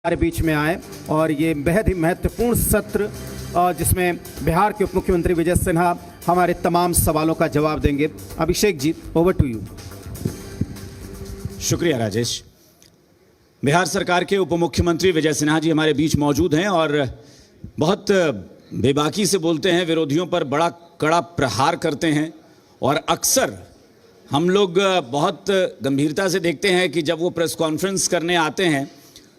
हमारे बीच में आए और ये बेहद ही महत्वपूर्ण सत्र जिसमें बिहार के उप मुख्यमंत्री विजय सिन्हा हमारे तमाम सवालों का जवाब देंगे। Abhishek ji, over to you. शुक्रिया राजेश। बिहार सरकार के उप मुख्यमंत्री विजय सिन्हा जी हमारे बीच मौजूद हैं और बहुत बेबाकी से बोलते हैं, विरोधियों पर बड़ा कड़ा प्रहार करते हैं और अक्सर हम लोग बहुत गंभीरता से देखते हैं कि जब वो प्रेस कॉन्फ्रेंस करने आते हैं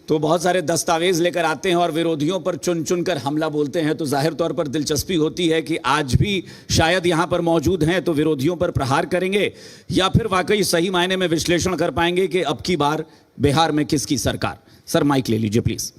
तो बहुत सारे दस्तावेज लेकर आते हैं और विरोधियों पर चुन चुन कर हमला बोलते हैं। तो जाहिर तौर पर दिलचस्पी होती है कि आज भी शायद यहाँ पर मौजूद हैं तो विरोधियों पर प्रहार करेंगे या फिर वाकई सही मायने में विश्लेषण कर पाएंगे कि अब की बार बिहार में किसकी सरकार। सर माइक ले लीजिए प्लीज।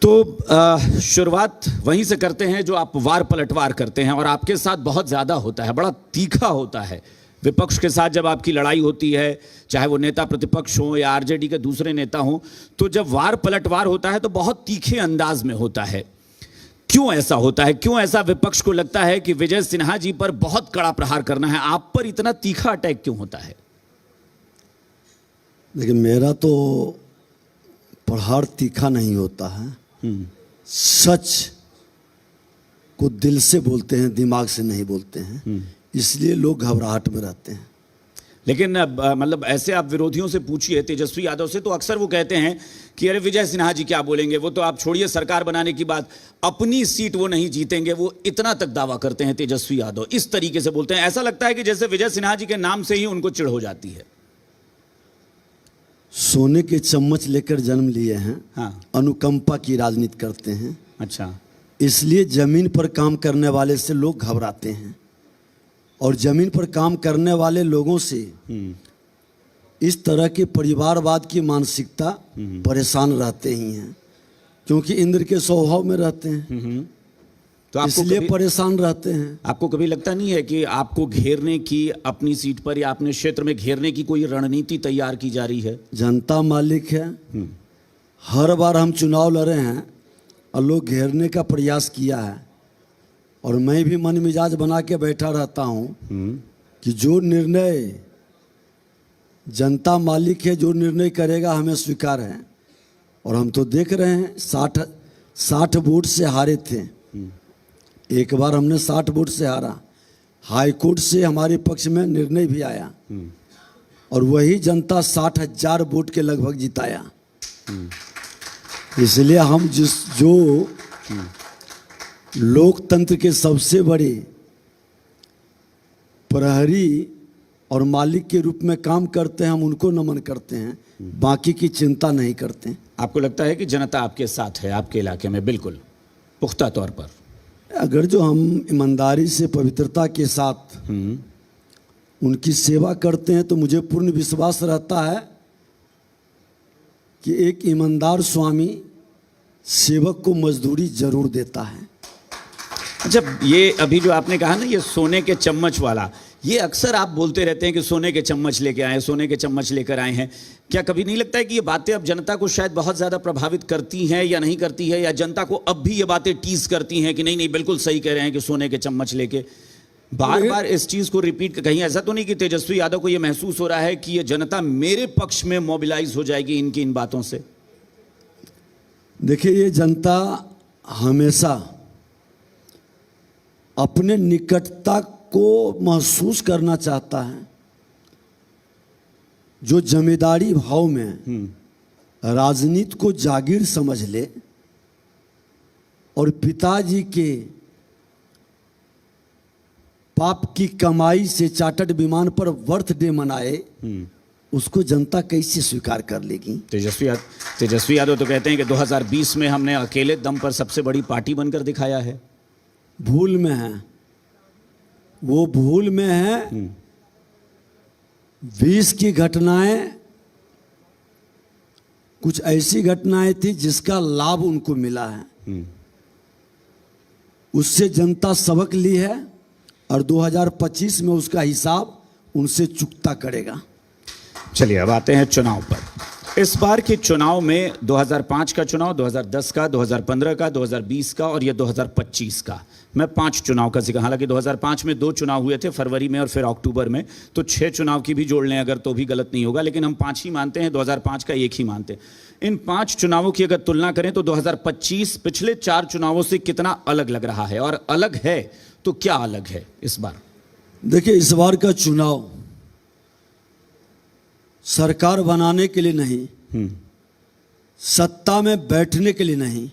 तो शुरुआत वहीं से करते हैं जो आप वार पलटवार करते हैं और आपके साथ बहुत ज़्यादा होता है, बड़ा तीखा होता है। विपक्ष के साथ जब आपकी लड़ाई होती है, चाहे वो नेता प्रतिपक्ष हो या आरजेडी के दूसरे नेता हो, तो जब वार पलटवार होता है तो बहुत तीखे अंदाज में होता है। क्यों ऐसा होता है? क्यों ऐसा विपक्ष को लगता है कि विजय सिन्हा जी पर बहुत कड़ा प्रहार करना है? आप पर इतना तीखा अटैक क्यों होता है? देखिए, मेरा तो प्रहार तीखा नहीं होता है। सच को दिल से बोलते हैं, दिमाग से नहीं बोलते हैं, इसलिए लोग घबराहट में रहते हैं। लेकिन मतलब ऐसे आप विरोधियों से पूछिए, तेजस्वी यादव से, तो अक्सर वो कहते हैं कि अरे विजय सिन्हा जी क्या बोलेंगे, वो तो आप छोड़िए सरकार बनाने की बात, अपनी सीट वो नहीं जीतेंगे, वो इतना तक दावा करते हैं तेजस्वी यादव। इस तरीके से बोलते हैं, ऐसा लगता है कि जैसे विजय सिन्हा जी के नाम से ही उनको चिढ़ हो जाती है। सोने के चम्मच लेकर जन्म लिए हैं। हाँ। अनुकंपा की राजनीति करते हैं। अच्छा। इसलिए जमीन पर काम करने वाले से लोग घबराते हैं और जमीन पर काम करने वाले लोगों से इस तरह के परिवारवाद की मानसिकता परेशान रहते ही हैं, क्योंकि इंद्र के स्वभाव में रहते हैं। तो इसलिए परेशान रहते हैं। आपको कभी लगता नहीं है कि आपको घेरने की, अपनी सीट पर या अपने क्षेत्र में घेरने की कोई रणनीति तैयार की जा रही है? जनता मालिक है। हर बार हम चुनाव लड़े हैं और लोग घेरने का प्रयास किया है और मैं भी मन मिजाज बना के बैठा रहता हूं कि जो निर्णय जनता मालिक है, जो निर्णय करेगा हमें स्वीकार है। और हम तो देख रहे हैं 60 वोट से हारे थे। एक बार हमने 60 वोट से हारा, हाई कोर्ट से हमारे पक्ष में निर्णय भी आया और वही जनता 60,000 वोट के लगभग जिताया। इसलिए हम जो लोकतंत्र के सबसे बड़े प्रहरी और मालिक के रूप में काम करते हैं, हम उनको नमन करते हैं, बाकी की चिंता नहीं करते हैं। आपको लगता है कि जनता आपके साथ है आपके इलाके में? बिल्कुल पुख्ता तौर पर। अगर जो हम ईमानदारी से, पवित्रता के साथ उनकी सेवा करते हैं तो मुझे पूर्ण विश्वास रहता है कि एक ईमानदार स्वामी सेवक को मजदूरी जरूर देता है। अच्छा, ये अभी जो आपने कहा ना, ये सोने के चम्मच वाला, ये अक्सर आप बोलते रहते हैं कि सोने के चम्मच लेके आए, सोने के चम्मच लेकर आए हैं। क्या कभी नहीं लगता है कि ये बातें अब जनता को शायद बहुत ज़्यादा प्रभावित करती हैं या नहीं करती है, या जनता को अब भी ये बातें टीज करती हैं कि नहीं नहीं बिल्कुल सही कह रहे हैं कि सोने के चम्मच लेके बार बार इस चीज़ को रिपीट? कहीं ऐसा तो नहीं कि तेजस्वी यादव को ये महसूस हो रहा है कि ये जनता मेरे पक्ष में मोबिलाइज हो जाएगी इनकी इन बातों से? देखिए, ये जनता हमेशा अपने निकटता को महसूस करना चाहता है। जो जमींदारी भाव में राजनीति को जागीर समझ ले और पिताजी के पाप की कमाई से चार्टर्ड विमान पर बर्थडे मनाए, उसको जनता कैसे स्वीकार कर लेगी? तेजस्वी यादव तो कहते हैं कि 2020 में हमने अकेले दम पर सबसे बड़ी पार्टी बनकर दिखाया है। भूल में है, वो भूल में है। 20 की घटनाएं कुछ ऐसी घटनाएं थी जिसका लाभ उनको मिला है, उससे जनता सबक ली है और 2025 में उसका हिसाब उनसे चुकता करेगा। चलिए अब आते हैं चुनाव पर। इस बार के चुनाव में 2005 का चुनाव, 2010 का, 2015 का, 2020 का और ये 2025 का, मैं 5 चुनाव का जिक्र, हालांकि 2005 में 2 चुनाव हुए थे, फरवरी में और फिर अक्टूबर में, तो 6 चुनाव की भी जोड़ लें अगर तो भी गलत नहीं होगा, लेकिन हम 5 ही मानते हैं, 2005 का 1 ही मानते हैं। इन 5 चुनावों की अगर तुलना करें तो 2025 पिछले 4 चुनावों से कितना अलग लग रहा है, और अलग है तो क्या अलग है इस बार? देखिए, इस बार का चुनाव सरकार बनाने के लिए नहीं, सत्ता में बैठने के लिए नहीं,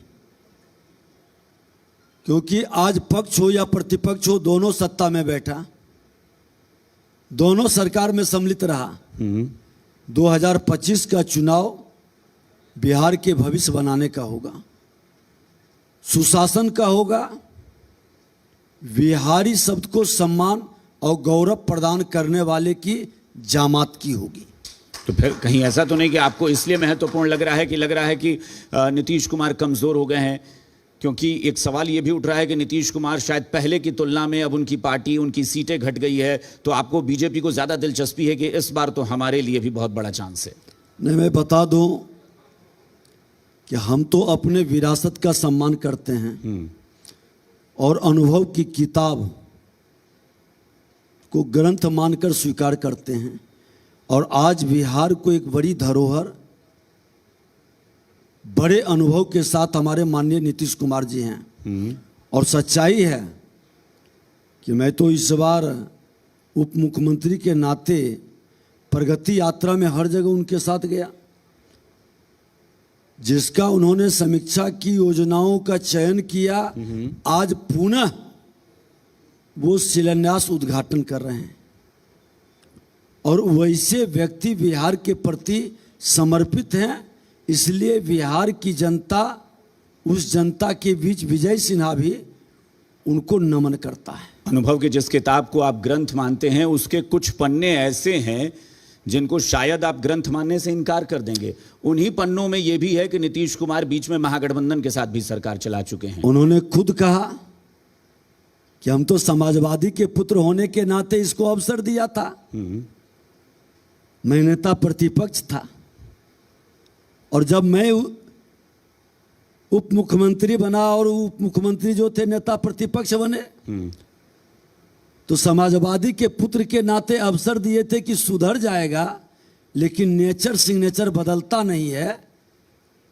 क्योंकि आज पक्ष हो या प्रतिपक्ष हो, दोनों सत्ता में बैठा, दोनों सरकार में सम्मिलित रहा। 2025 का चुनाव बिहार के भविष्य बनाने का होगा, सुशासन का होगा, बिहारी शब्द को सम्मान और गौरव प्रदान करने वाले की जामात की होगी। तो फिर कहीं ऐसा तो नहीं कि आपको इसलिए महत्वपूर्ण लग रहा है कि नीतीश कुमार कमजोर हो गए हैं? क्योंकि एक सवाल ये भी उठ रहा है कि नीतीश कुमार शायद पहले की तुलना में अब उनकी पार्टी, उनकी सीटें घट गई है, तो आपको बीजेपी को ज्यादा दिलचस्पी है कि इस बार तो हमारे लिए भी बहुत बड़ा चांस है। नहीं, मैं बता दूं कि हम तो अपने विरासत का सम्मान करते हैं और अनुभव की किताब को ग्रंथ मानकर स्वीकार करते हैं, और आज बिहार को एक बड़ी धरोहर, बड़े अनुभव के साथ हमारे माननीय नीतीश कुमार जी हैं। और सच्चाई है कि मैं तो इस बार उप मुख्यमंत्री के नाते प्रगति यात्रा में हर जगह उनके साथ गया, जिसका उन्होंने समीक्षा की, योजनाओं का चयन किया, आज पुनः वो शिलान्यास उद्घाटन कर रहे हैं। और वैसे व्यक्ति बिहार के प्रति समर्पित हैं, इसलिए बिहार की जनता, उस जनता के बीच विजय सिन्हा भी उनको नमन करता है। अनुभव की जिस किताब को आप ग्रंथ मानते हैं, उसके कुछ पन्ने ऐसे हैं जिनको शायद आप ग्रंथ मानने से इनकार कर देंगे। उन्हीं पन्नों में यह भी है कि नीतीश कुमार बीच में महागठबंधन के साथ भी सरकार चला चुके हैं। उन्होंने खुद कहा कि हम तो समाजवादी के पुत्र होने के नाते इसको अवसर दिया था, मैं नेता प्रतिपक्ष था, और जब मैं उप मुख्यमंत्री बना और उप मुख्यमंत्री जो थे नेता प्रतिपक्ष बने, तो समाजवादी के पुत्र के नाते अवसर दिए थे कि सुधर जाएगा, लेकिन नेचर सिग्नेचर बदलता नहीं है।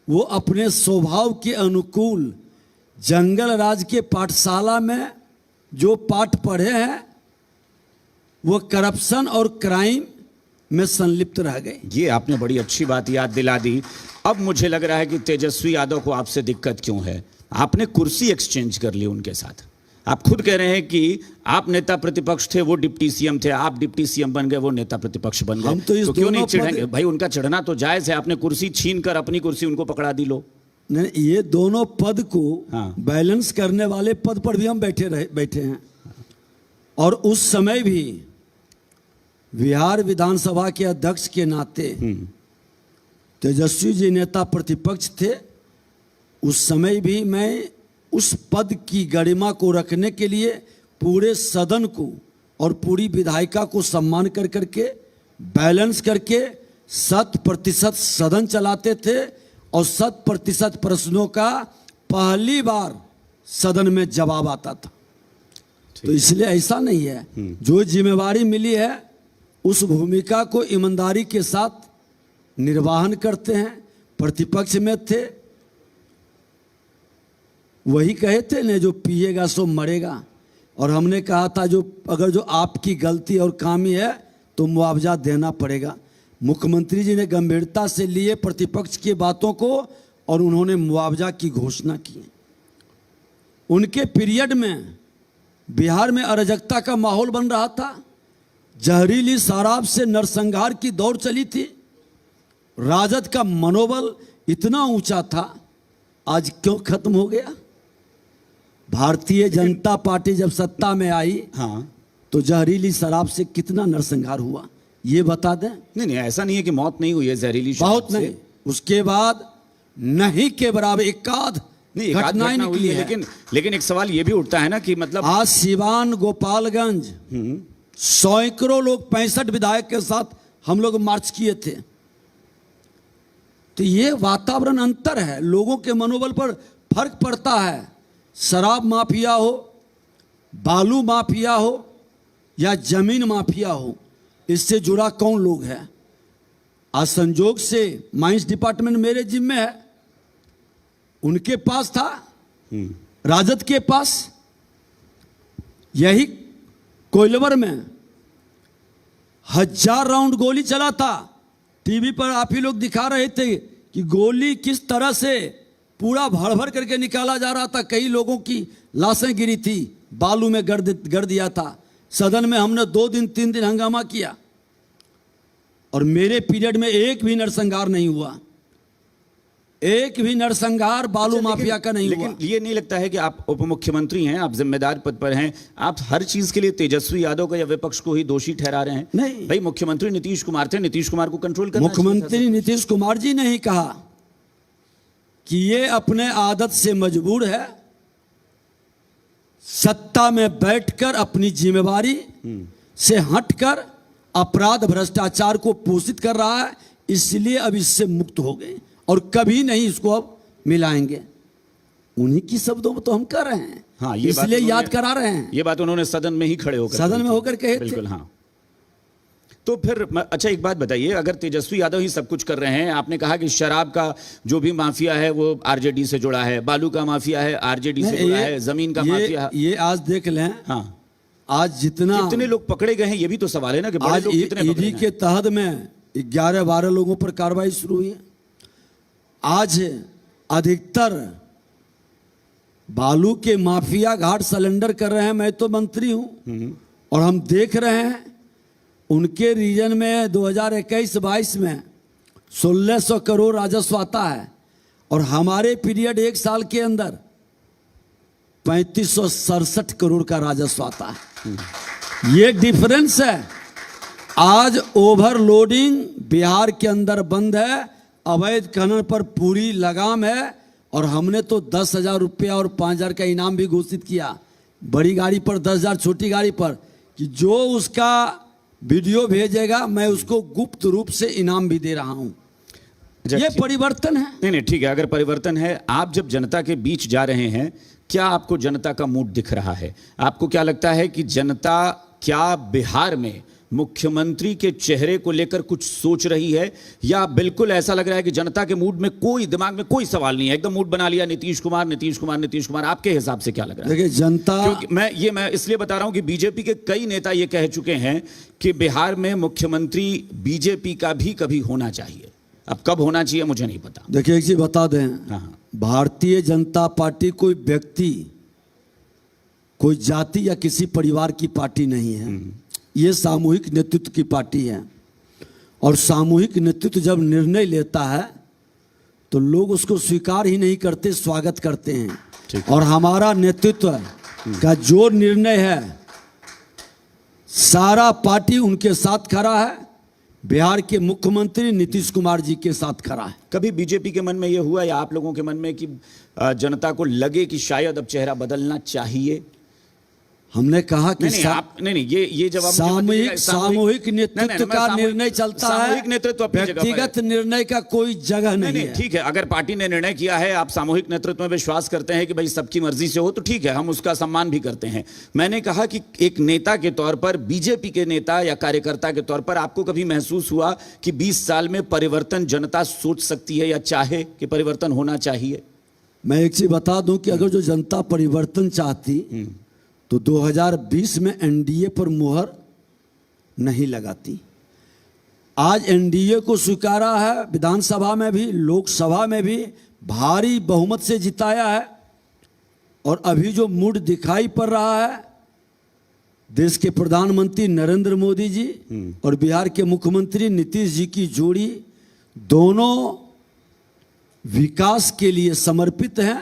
वो अपने स्वभाव के अनुकूल जंगल राज के पाठशाला में जो पाठ पढ़े हैं, वो करप्शन और क्राइम में संलिप्त रह गए। ये आपने बड़ी अच्छी बात याद दिला दी। अब मुझे लग रहा है कि तेजस्वी यादव को आपसे दिक्कत क्यों है? आपने कुर्सी एक्सचेंज कर ली उनके साथ। आप खुद कह रहे हैं कि आप नेता प्रतिपक्ष थे, वो डिप्टी सीएम थे, आप डिप्टी सीएम बन गए, वो नेता प्रतिपक्ष बन गए। हम तो इस क्यों नहीं दोनों चिढ़ेंगे भाई? उनका चढ़ना तो जायज है, आपने कुर्सी छीन कर अपनी कुर्सी उनको पकड़ा दी लो। नहीं, ये दोनों पद को हाँ। बैलेंस करने वाले पद पर भी हम बैठे हैं। और उस समय भी बिहार विधानसभा के अध्यक्ष के नाते तेजस्वी जी नेता प्रतिपक्ष थे। उस समय भी मैं उस पद की गरिमा को रखने के लिए पूरे सदन को और पूरी विधायिका को सम्मान कर करके, बैलेंस करके 100% सदन चलाते थे, और 100% प्रश्नों का पहली बार सदन में जवाब आता था। तो इसलिए ऐसा नहीं है, जो जिम्मेवारी मिली है उस भूमिका को ईमानदारी के साथ निर्वाहन करते हैं। प्रतिपक्ष में थे, वही कहे थे ने जो पिएगा सो मरेगा, और हमने कहा था जो अगर जो आपकी गलती और खामी है तो मुआवजा देना पड़ेगा। मुख्यमंत्री जी ने गंभीरता से लिए प्रतिपक्ष की बातों को, और उन्होंने मुआवजा की घोषणा की। उनके पीरियड में बिहार में अराजकता का माहौल बन रहा था, जहरीली शराब से नरसंहार की दौड़ चली थी, राजद का मनोबल इतना ऊंचा था। आज क्यों खत्म हो गया? भारतीय जनता पार्टी जब सत्ता में आई, हाँ, तो जहरीली शराब से कितना नरसंहार हुआ, ये बता दें। नहीं, ऐसा नहीं है कि मौत नहीं हुई है जहरीली शराब बहुत नहीं, उसके बाद नहीं के बराबर एकाध घटनाएं निकली है। लेकिन एक सवाल ये भी उठता है ना कि मतलब आज सिवान, गोपालगंज सैकड़ों लोग 65 विधायक के साथ हम लोग मार्च किए थे। तो ये वातावरण अंतर है, लोगों के मनोबल पर फर्क पड़ता है। शराब माफिया हो, बालू माफिया हो या जमीन माफिया हो, इससे जुड़ा कौन लोग है? आज संजोग से माइंस डिपार्टमेंट मेरे जिम्मे है, उनके पास था, राजद के पास। यही कोइलवर में 1000 राउंड गोली चला था। टीवी पर आप ही लोग दिखा रहे थे कि गोली किस तरह से पूरा भर भर करके निकाला जा रहा था। कई लोगों की लाशें गिरी थी, बालू में गड़ दिया था। सदन में हमने 2 दिन 3 दिन हंगामा किया और मेरे पीरियड में एक भी नरसंहार नहीं हुआ, एक भी नरसंहार बालू माफिया का नहीं हुआ। लेकिन ये नहीं लगता है कि आप उप मुख्यमंत्री हैं, आप जिम्मेदार पद पर हैं, आप हर चीज के लिए तेजस्वी यादव को या विपक्ष को ही दोषी ठहरा रहे हैं? नहीं भाई, मुख्यमंत्री नीतीश कुमार थे, नीतीश कुमार को कंट्रोल करना मुख्यमंत्री नीतीश कुमार जी ने ही कहा कि ये अपने आदत से मजबूर है, सत्ता में बैठकर अपनी जिम्मेवारी से हटकर अपराध भ्रष्टाचार को पोषित कर रहा है, इसलिए अब इससे मुक्त हो गए और कभी नहीं इसको अब मिलाएंगे। उन्हीं की शब्दों में तो हम कर रहे हैं। हाँ, ये इसलिए याद करा रहे हैं। ये बात उन्होंने सदन में ही खड़े होकर सदन में होकर कहे थे। बिल्कुल, हाँ। तो फिर अच्छा, एक बात बताइए, अगर तेजस्वी यादव ही सब कुछ कर रहे हैं, आपने कहा कि शराब का जो भी माफिया है वो आरजेडी से जुड़ा है, बालू का माफिया है आरजेडी से जुड़ा है, जमीन का माफिया, ये आज देख लें। हाँ, आज जितना कितने लोग पकड़े गए हैं, ये भी तो सवाल है ना कि बड़े आज लोग कितने पकड़े ईडी गए? के तहत में 11-12 लोगों पर कार्रवाई शुरू हुई है। आज अधिकतर बालू के माफिया घाट सिलेंडर कर रहे हैं। मैं तो मंत्री हूं और हम देख रहे हैं उनके रीजन में 2021-22 में 1600 करोड़ राजस्व आता है और हमारे पीरियड 1 साल के अंदर 3567 करोड़ का राजस्व आता है। ये डिफरेंस है। आज ओवरलोडिंग बिहार के अंदर बंद है, अवैध खनन पर पूरी लगाम है और हमने तो 10,000 रुपया और 5,000 का इनाम भी घोषित किया। बड़ी गाड़ी पर 10,000, छोटी गाड़ी पर, कि जो उसका वीडियो भेजेगा मैं उसको गुप्त रूप से इनाम भी दे रहा हूं। ये परिवर्तन है। नहीं नहीं, ठीक है, अगर परिवर्तन है, आप जब जनता के बीच जा रहे हैं, क्या आपको जनता का मूड दिख रहा है? आपको क्या लगता है कि जनता क्या बिहार में मुख्यमंत्री के चेहरे को लेकर कुछ सोच रही है, या बिल्कुल ऐसा लग रहा है कि जनता के मूड में कोई, दिमाग में कोई सवाल नहीं है, एकदम मूड बना लिया नीतीश कुमार नीतीश कुमार नीतीश कुमार? आपके हिसाब से क्या लग रहा है? देखिए, जनता, क्योंकि मैं इसलिए बता रहा हूं कि बीजेपी के कई नेता ये कह चुके हैं कि बिहार में मुख्यमंत्री बीजेपी का भी कभी होना चाहिए। अब कब होना चाहिए मुझे नहीं पता। देखिए एक चीज बता दें, हाँ। भारतीय जनता पार्टी कोई व्यक्ति, कोई जाति या किसी परिवार की पार्टी नहीं है। ये सामूहिक नेतृत्व की पार्टी है और सामूहिक नेतृत्व जब निर्णय लेता है तो लोग उसको स्वीकार ही नहीं करते, स्वागत करते हैं। और हमारा नेतृत्व का जो निर्णय है, सारा पार्टी उनके साथ खड़ा है। बिहार के मुख्यमंत्री नीतीश कुमार जी के साथ खड़ा है। कभी बीजेपी के मन में यह हुआ या आप लोगों के मन में कि जनता को लगे कि शायद अब चेहरा बदलना चाहिए? हमने कहा कि नहीं, ये जवाब सामूहिक नेतृत्व का निर्णय चलता है, सामूहिक नेतृत्व व्यक्तिगत निर्णय का कोई जगह नहीं है। ठीक है, अगर पार्टी ने निर्णय किया है, आप सामूहिक नेतृत्व में विश्वास करते हैं कि भाई सबकी मर्जी से हो, तो ठीक है, हम उसका सम्मान भी करते हैं। मैंने कहा कि एक नेता के तौर पर, बीजेपी के नेता या कार्यकर्ता के तौर पर, आपको कभी महसूस हुआ कि 20 साल में परिवर्तन जनता सोच सकती है या चाहे कि परिवर्तन होना चाहिए? मैं एक चीज बता दूं कि अगर जो जनता परिवर्तन चाहती तो 2020 में एनडीए पर मुहर नहीं लगाती। आज एनडीए को स्वीकारा है, विधानसभा में भी लोकसभा में भी भारी बहुमत से जिताया है। और अभी जो मूड दिखाई पड़ रहा है, देश के प्रधानमंत्री नरेंद्र मोदी जी और बिहार के मुख्यमंत्री नीतीश जी की जोड़ी, दोनों विकास के लिए समर्पित हैं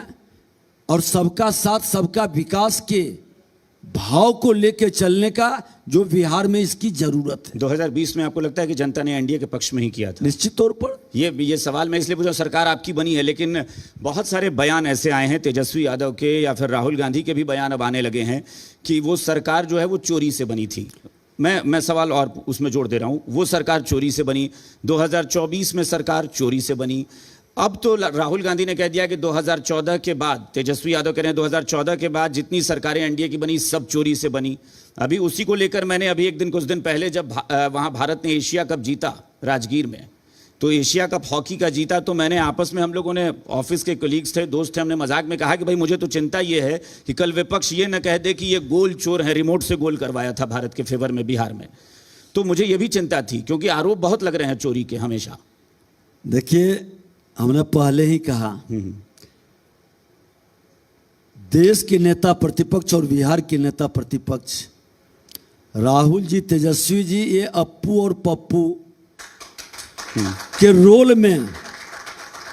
और सबका साथ सबका विकास के भाव को लेकर चलने का जो बिहार में इसकी जरूरत है। 2020 में आपको लगता है कि जनता ने एनडीए के पक्ष में ही किया था? निश्चित तौर पर। ये सवाल मैं इसलिए पूछा, सरकार आपकी बनी है, लेकिन बहुत सारे बयान ऐसे आए हैं तेजस्वी यादव के या फिर राहुल गांधी के भी बयान अब आने लगे हैं कि वो सरकार जो है वो चोरी से बनी थी। मैं सवाल और उसमें जोड़ दे रहा हूं, वो सरकार चोरी से बनी, 2024 में सरकार चोरी से बनी। अब तो राहुल गांधी ने कह दिया कि 2014 के बाद, तेजस्वी यादव कह रहे हैं 2014 के बाद जितनी सरकारें एनडीए की बनी सब चोरी से बनी। अभी उसी को लेकर मैंने अभी कुछ दिन पहले जब वहां भारत ने एशिया कप जीता राजगीर में, तो एशिया कप हॉकी का जीता, तो मैंने आपस में, हम लोगों ने, ऑफिस के कलीग्स थे, दोस्त थे, हमने मजाक में कहा कि भाई मुझे तो चिंता ये है कि कल विपक्ष ये न कह दे कि ये गोल चोर है, रिमोट से गोल करवाया था भारत के फेवर में बिहार में। तो मुझे ये भी चिंता थी क्योंकि आरोप बहुत लग रहे हैं चोरी के हमेशा। देखिए, हमने पहले ही कहा, देश के नेता प्रतिपक्ष और बिहार के नेता प्रतिपक्ष राहुल जी, तेजस्वी जी, ये अप्पू और पप्पू के रोल में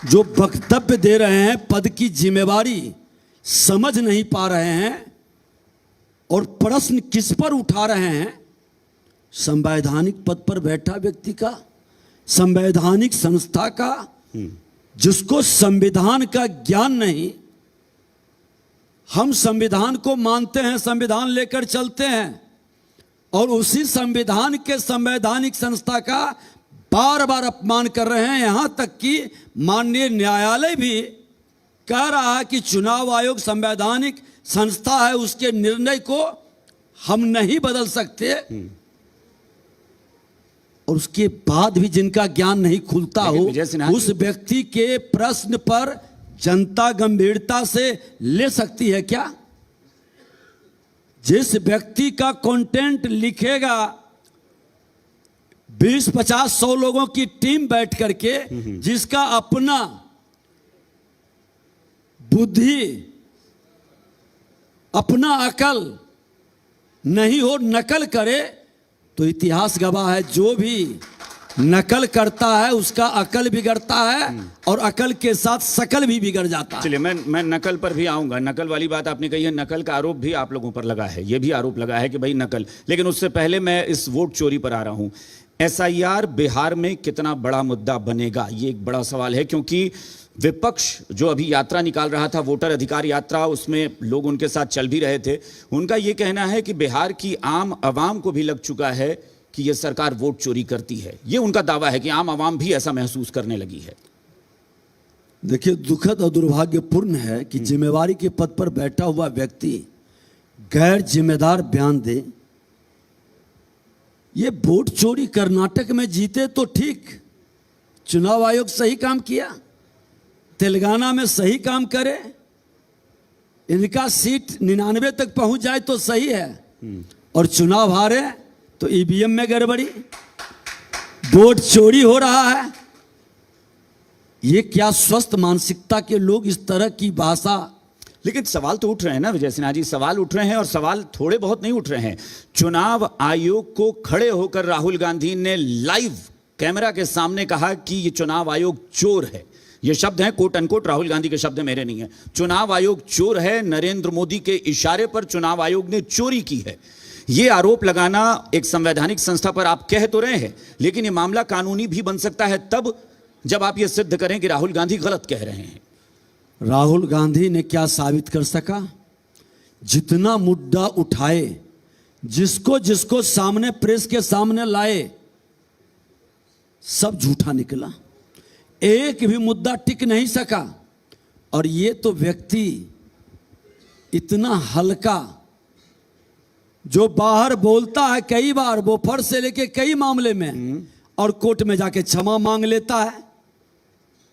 जो वक्तव्य दे रहे हैं, पद की जिम्मेवारी समझ नहीं पा रहे हैं और प्रश्न किस पर उठा रहे हैं? संवैधानिक पद पर बैठा व्यक्ति का, संवैधानिक संस्था का, जिसको संविधान का ज्ञान नहीं। हम संविधान को मानते हैं, संविधान लेकर चलते हैं और उसी संविधान के संवैधानिक संस्था का बार बार अपमान कर रहे हैं। यहां तक कि माननीय न्यायालय भी कह रहा है कि चुनाव आयोग संवैधानिक संस्था है, उसके निर्णय को हम नहीं बदल सकते। और उसके बाद भी जिनका ज्ञान नहीं खुलता हो, उस व्यक्ति के प्रश्न पर जनता गंभीरता से ले सकती है क्या? जिस व्यक्ति का कंटेंट लिखेगा 20-50-100 लोगों की टीम बैठ करके, जिसका अपना बुद्धि, अपना अकल नहीं हो, नकल करे, तो इतिहास गवाह है, जो भी नकल करता है उसका अकल बिगड़ता है और अकल के साथ शकल भी बिगड़ जाता है। चलिए, मैं नकल पर भी आऊंगा। नकल वाली बात आपने कही है, नकल का आरोप भी आप लोगों पर लगा है, ये भी आरोप लगा है कि भाई नकल। लेकिन उससे पहले मैं इस वोट चोरी पर आ रहा हूं। एसआईआर बिहार में कितना बड़ा मुद्दा बनेगा, ये एक बड़ा सवाल है, क्योंकि विपक्ष जो अभी यात्रा निकाल रहा था, वोटर अधिकार यात्रा, उसमें लोग उनके साथ चल भी रहे थे। उनका ये कहना है कि बिहार की आम आवाम को भी लग चुका है कि ये सरकार वोट चोरी करती है। ये उनका दावा है कि आम आवाम भी ऐसा महसूस करने लगी है। देखिए, दुखद और दुर्भाग्यपूर्ण है कि जिम्मेवारी के पद पर बैठा हुआ व्यक्ति गैर जिम्मेदार बयान दे। ये वोट चोरी कर्नाटक में जीते तो ठीक, चुनाव आयोग सही काम किया, तेलंगाना में सही काम करे, इनका सीट 99 तक पहुंच जाए तो सही है, और चुनाव हारे तो ईवीएम में गड़बड़ी, वोट चोरी हो रहा है। ये क्या स्वस्थ मानसिकता के लोग इस तरह की भाषा? लेकिन सवाल तो उठ रहे हैं ना विजय सिन्हा जी, सवाल उठ रहे हैं, और सवाल थोड़े बहुत नहीं उठ रहे हैं। चुनाव आयोग को खड़े होकर राहुल गांधी ने लाइव कैमरा के सामने कहा कि ये चुनाव आयोग चोर है। ये शब्द हैं कोट अनकोट, राहुल गांधी के शब्द मेरे नहीं है। चुनाव आयोग चोर है, नरेंद्र मोदी के इशारे पर चुनाव आयोग ने चोरी की है। ये आरोप लगाना एक संवैधानिक संस्था पर आप कह तो रहे हैं, लेकिन ये मामला कानूनी भी बन सकता है तब जब आप ये सिद्ध करें कि राहुल गांधी गलत कह रहे हैं। राहुल गांधी ने क्या साबित कर सका? जितना मुद्दा उठाए, जिसको जिसको सामने, प्रेस के सामने लाए, सब झूठा निकला, एक भी मुद्दा टिक नहीं सका। और ये तो व्यक्ति इतना हल्का, जो बाहर बोलता है कई बार, बोफर से लेके कई मामले में, और कोर्ट में जाके क्षमा मांग लेता है,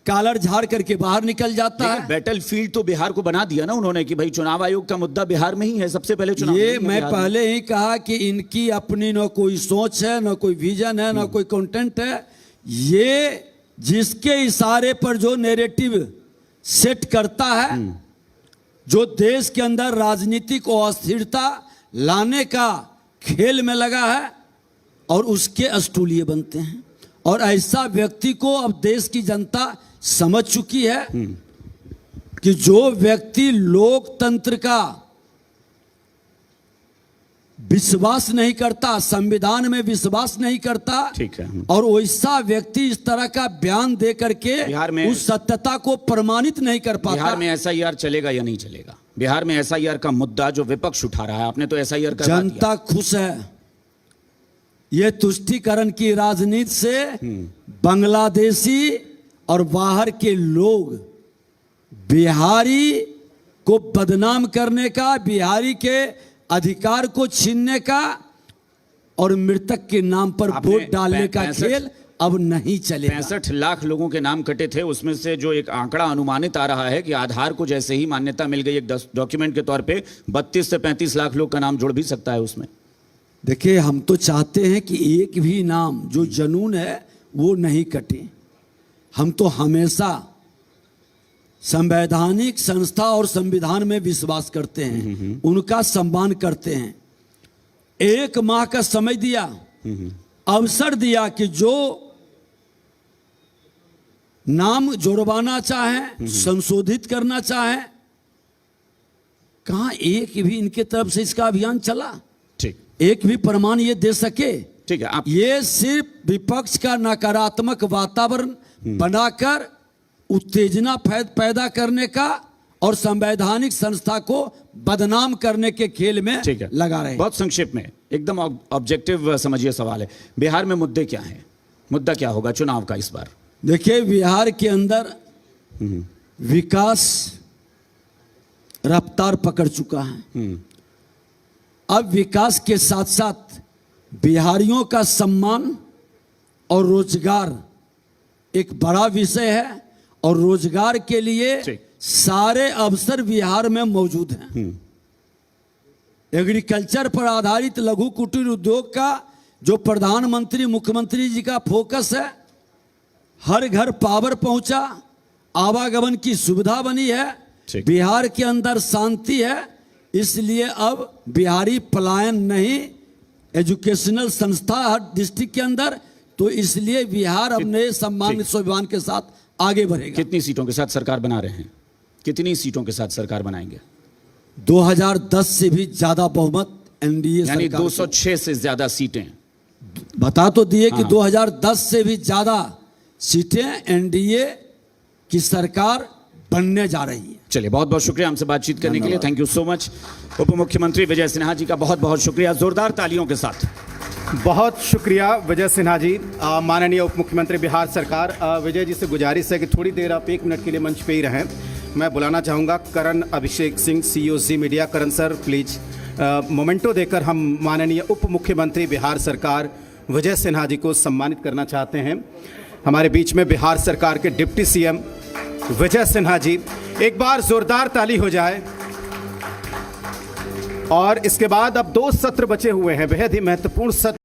कॉलर झाड़ करके बाहर निकल जाता है। बैटल फील्ड तो बिहार को बना दिया ना उन्होंने कि भाई चुनाव आयोग का मुद्दा बिहार में ही है, सबसे पहले चुनाव। ये मैं पहले ही कहा कि इनकी अपनी न कोई सोच है, न कोई विजन है, न कोई कंटेंट है। ये जिसके इशारे पर जो नैरेटिव सेट करता है, जो देश के अंदर राजनीतिक अस्थिरता लाने का खेल में लगा है, और उसके अस्टूलिये बनते हैं। और ऐसा व्यक्ति को अब देश की जनता समझ चुकी है कि जो व्यक्ति लोकतंत्र का विश्वास नहीं करता, संविधान में विश्वास नहीं करता, ठीक है, और वैसा व्यक्ति इस तरह का बयान दे करके बिहार में उस सत्यता को प्रमाणित नहीं कर पाता। बिहार में एसआईआर चलेगा या नहीं चलेगा? बिहार में एसआईआर का मुद्दा जो विपक्ष उठा रहा है, आपने तो एसआईआर का जनता खुश है। ये तुष्टीकरण की राजनीति से बांग्लादेशी और बाहर के लोग बिहारी को बदनाम करने का, बिहारी के अधिकार को छीनने का और मृतक के नाम पर आपने वोट डालने का 65 खेल अब नहीं चलेगा। 65 लाख लोगों के नाम कटे थे, उसमें से जो एक आंकड़ा अनुमानित आ रहा है कि आधार को जैसे ही मान्यता मिल गई एक डॉक्यूमेंट के तौर पे 32 से 35 लाख लोग का नाम जुड़ भी सकता है उसमें। देखिए, हम तो चाहते हैं कि एक भी नाम जो जनून है वो नहीं कटे। हम तो हमेशा संवैधानिक संस्था और संविधान में विश्वास करते हैं, उनका सम्मान करते हैं। 1 माह का समय दिया, अवसर दिया कि जो नाम जुड़वाना चाहे, संशोधित करना चाहे, कहां एक भी इनके तरफ से इसका अभियान चला? ठीक, एक भी प्रमाण ये दे सके? ठीक है। आप ये सिर्फ विपक्ष का नकारात्मक वातावरण बनाकर उत्तेजना पैदा करने का और संवैधानिक संस्था को बदनाम करने के खेल में ठीक है, लगा रहे हैं। बहुत संक्षिप्त में, एकदम ऑब्जेक्टिव समझिए सवाल है। बिहार में मुद्दे क्या हैं? मुद्दा क्या होगा चुनाव का इस बार? देखिए, बिहार के अंदर विकास रफ्तार पकड़ चुका है। अब विकास के साथ साथ बिहारियों का सम्मान और रोजगार एक बड़ा विषय है और रोजगार के लिए सारे अवसर बिहार में मौजूद हैं। एग्रीकल्चर पर आधारित लघु कुटीर उद्योग का जो प्रधानमंत्री मुख्यमंत्री जी का फोकस है, हर घर पावर पहुंचा, आवागमन की सुविधा बनी है, बिहार के अंदर शांति है, इसलिए अब बिहारी पलायन नहीं, एजुकेशनल संस्था हर डिस्ट्रिक्ट के अंदर, तो इसलिए बिहार अपने सम्मान स्वाभिमान के साथ आगे बढ़ेगा। कितनी सीटों के साथ सरकार बना रहे हैं? कितनी सीटों के साथ सरकार बनाएंगे? 2010 से भी ज्यादा बहुमत एनडीए यानी सरकार 206 से ज्यादा सीटें। बता तो दिए कि 2010 से भी ज्यादा सीटें एनडीए की सरकार बनने जा रही है। चलिए, बहुत बहुत शुक्रिया हमसे बातचीत करने के लिए। Thank you so much. उप मुख्यमंत्री विजय सिन्हा जी का बहुत बहुत शुक्रिया, जोरदार तालियों के साथ। बहुत शुक्रिया विजय सिन्हा जी, माननीय उप मुख्यमंत्री बिहार सरकार। विजय जी से गुजारिश है कि थोड़ी देर आप 1 मिनट के लिए मंच पे ही रहें। मैं बुलाना चाहूँगा Karan Abhishek Singh, CEO Zee media. Karan sir please memento देकर हम माननीय उप मुख्यमंत्री बिहार सरकार विजय सिन्हा जी को सम्मानित करना चाहते हैं। हमारे बीच में बिहार सरकार के डिप्टी CM विजय सिन्हा जी, एक बार जोरदार ताली हो जाए। और इसके बाद अब 2 सत्र बचे हुए हैं, बेहद ही महत्वपूर्ण सत्र।